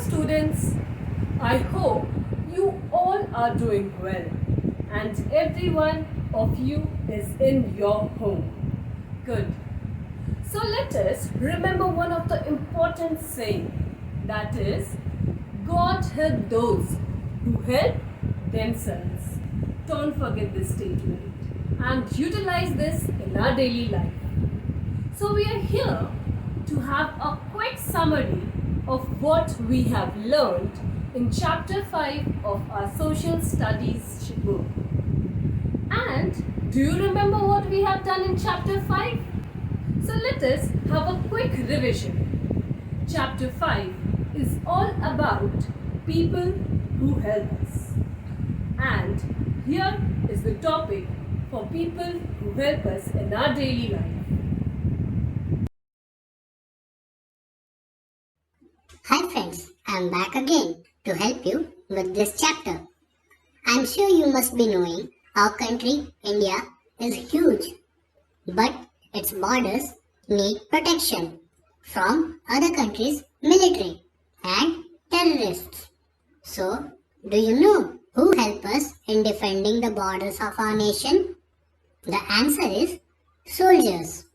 students. I hope you all are doing well and every one of you is in your home. Good. So let us remember one of the important saying, that is, God help those who help themselves. Don't forget this statement and utilize this in our daily life. So we are here to have a quick summary of what we have learned in Chapter 5 of our Social Studies book. And do you remember what we have done in Chapter 5? So let us have a quick revision. Chapter 5 is all about people who help us. And here is the topic for people who help us in our daily life. Hi friends, I am back again to help you with this chapter. I am sure you must be knowing our country, India, is huge, but its borders need protection from other countries' military and terrorists. So, do you know who help us in defending the borders of our nation? The answer is soldiers.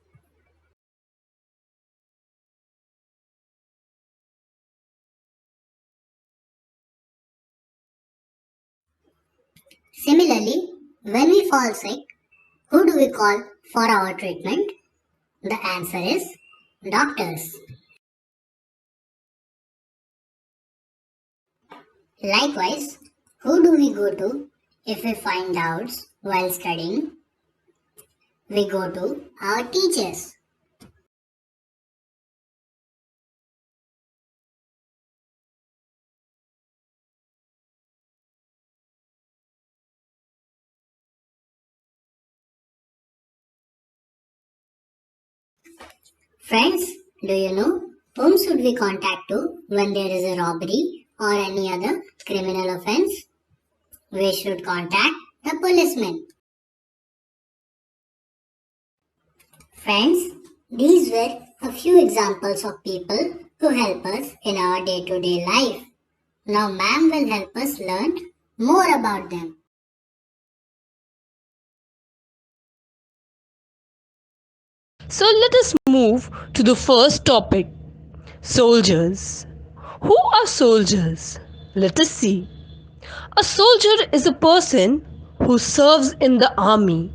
Similarly, when we fall sick, who do we call for our treatment? The answer is doctors. Likewise, who do we go to if we find doubts while studying? We go to our teachers. Friends, do you know whom should we contact to when there is a robbery or any other criminal offense? We should contact the policeman. Friends, these were a few examples of people who help us in our day-to-day life. Now ma'am will help us learn more about them. So let us move to the first topic, soldiers. Who are soldiers? Let us see. A soldier is a person who serves in the army.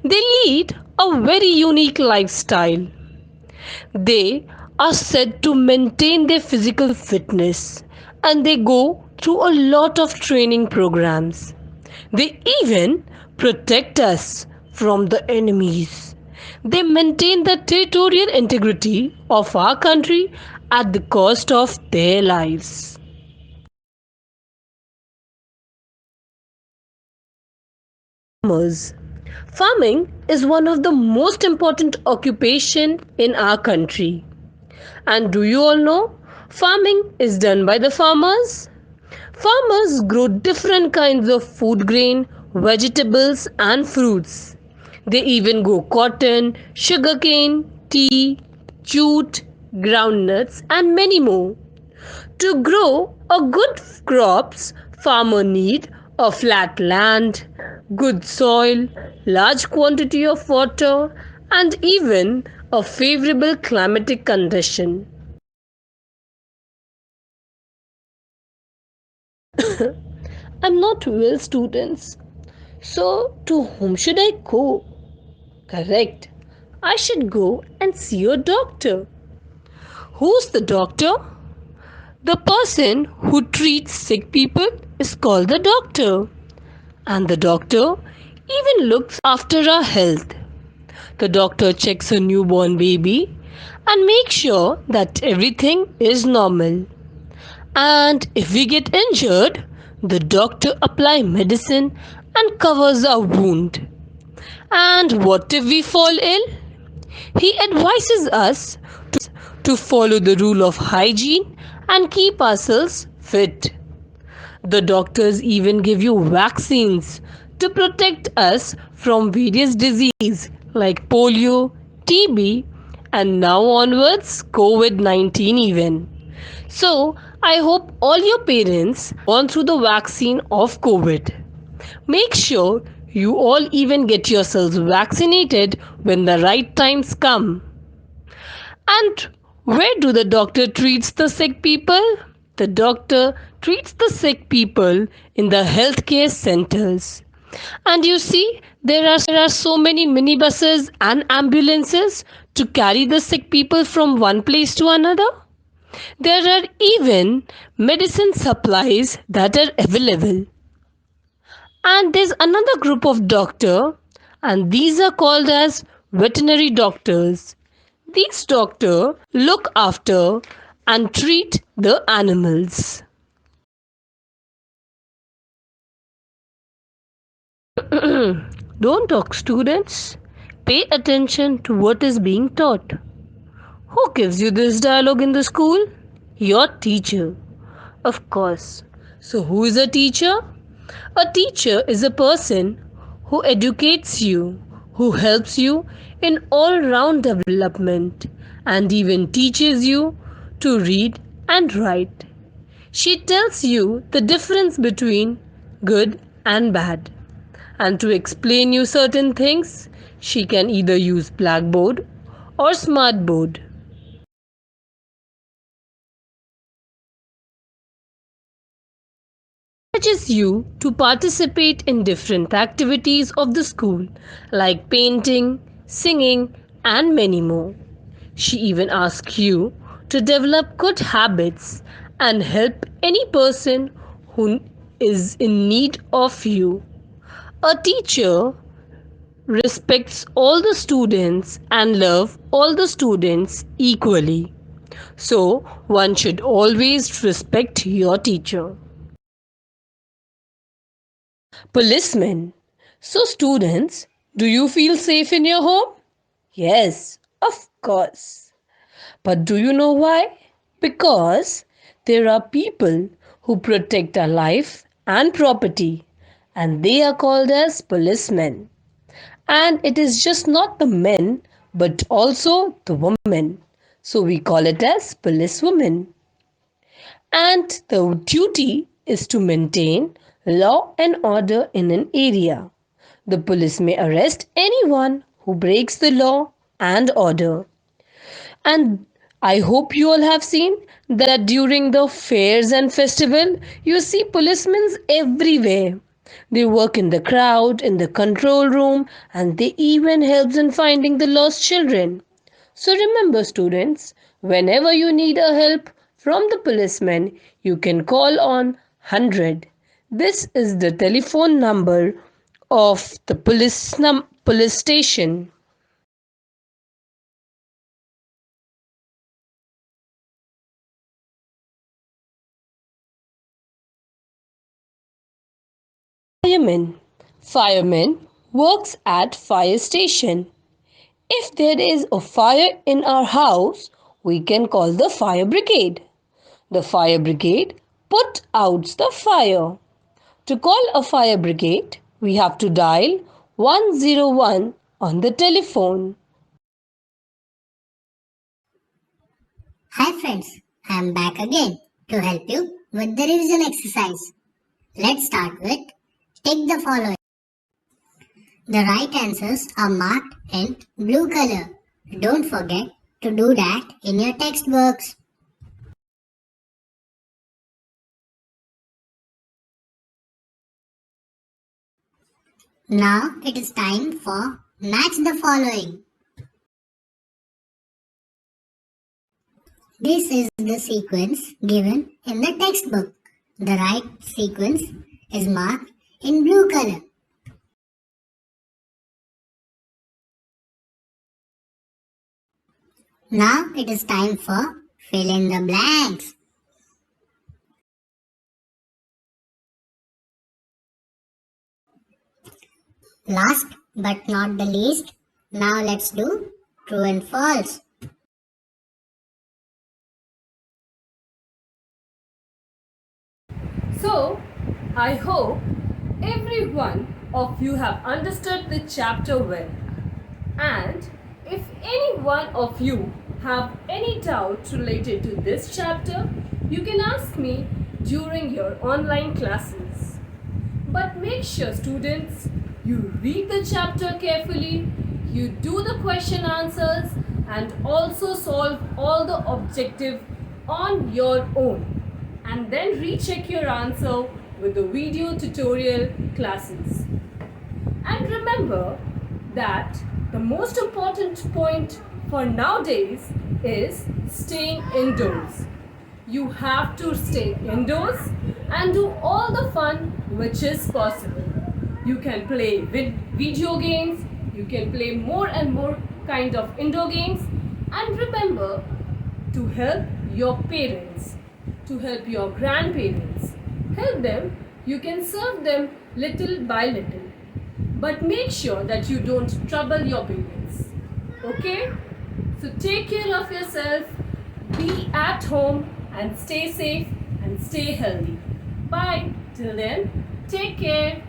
They lead a very unique lifestyle. They are said to maintain their physical fitness and they go through a lot of training programs. They even protect us from the enemies. They maintain the territorial integrity of our country at the cost of their lives. Farmers. Farming is one of the most important occupation in our country. And do you all know? Farming is done by the farmers. Farmers grow different kinds of food grain, vegetables and fruits. They even grow cotton, sugarcane, tea, jute, groundnuts and many more. To grow a good crops, farmer need a flat land, good soil, large quantity of water and even a favorable climatic condition. I'm not well, students. So, to whom should I go? Correct. I should go and see a doctor. Who's the doctor? The person who treats sick people is called the doctor. And the doctor even looks after our health. The doctor checks a newborn baby and makes sure that everything is normal. And if we get injured, the doctor applies medicine and covers our wound. And what if we fall ill? He advises us to follow the rule of hygiene and keep ourselves fit. The doctors even give you vaccines to protect us from various diseases like polio, TB, and now onwards COVID-19 even. So, I hope all your parents gone through the vaccine of COVID. Make sure you all even get yourselves vaccinated when the right times come. And where do the doctor treats the sick people? The doctor treats the sick people in the healthcare centers. And you see, there are so many minibuses and ambulances to carry the sick people from one place to another. There are even medicine supplies that are available. And there's another group of doctor, and these are called as veterinary doctors. These doctors look after and treat the animals. Don't talk, students. Pay attention to what is being taught. Who gives you this dialogue in the school? Your teacher. Of course. So, who is a teacher? A teacher is a person who educates you, who helps you in all round development, and even teaches you to read and write. She tells you the difference between good and bad. And to explain you certain things, she can either use blackboard or smartboard. Encourages you to participate in different activities of the school like painting, singing, and many more. She even asks you to develop good habits and help any person who is in need of you. A teacher respects all the students and love all the students equally. So one should always respect your teacher. Policemen. So, students, do you feel safe in your home? Yes, of course. But do you know why? Because there are people who protect our life and property, and they are called as policemen. And it is just not the men, but also the women. So we call it as policewomen. And the duty is to maintain law and order in an area. The police may arrest anyone who breaks the law and order. And I hope you all have seen that during the fairs and festival, you see policemen everywhere. They work in the crowd, in the control room, and they even help in finding the lost children. So remember, students, whenever you need a help from the policeman, you can call on 100. This is the telephone number of the police station. Fireman. Fireman works at fire station. If there is a fire in our house, we can call the fire brigade. The fire brigade put out the fire. To call a fire brigade, we have to dial 101 on the telephone. Hi friends, I am back again to help you with the revision exercise. Let's start with take the following. The right answers are marked in blue color. Don't forget to do that in your textbooks. Now it is time for match the following. This is the sequence given in the textbook. The right sequence is marked in blue color. Now it is time for fill in the blanks. Last but not the least, now let's do true and false. So, I hope every one of you have understood the chapter well. And If any one of you have any doubt related to this chapter, you can ask me during your online classes. But make sure, students, you read the chapter carefully, you do the question answers, and also solve all the objective on your own. And then recheck your answer with the video tutorial classes. And remember that the most important point for nowadays is staying indoors. You have to stay indoors and do all the fun which is possible. You can play video games, you can play more and more kind of indoor games, and remember to help your parents, to help your grandparents. Help them, you can serve them little by little. But make sure that you don't trouble your parents. Okay? So take care of yourself, be at home, and stay safe and stay healthy. Bye. Till then, take care.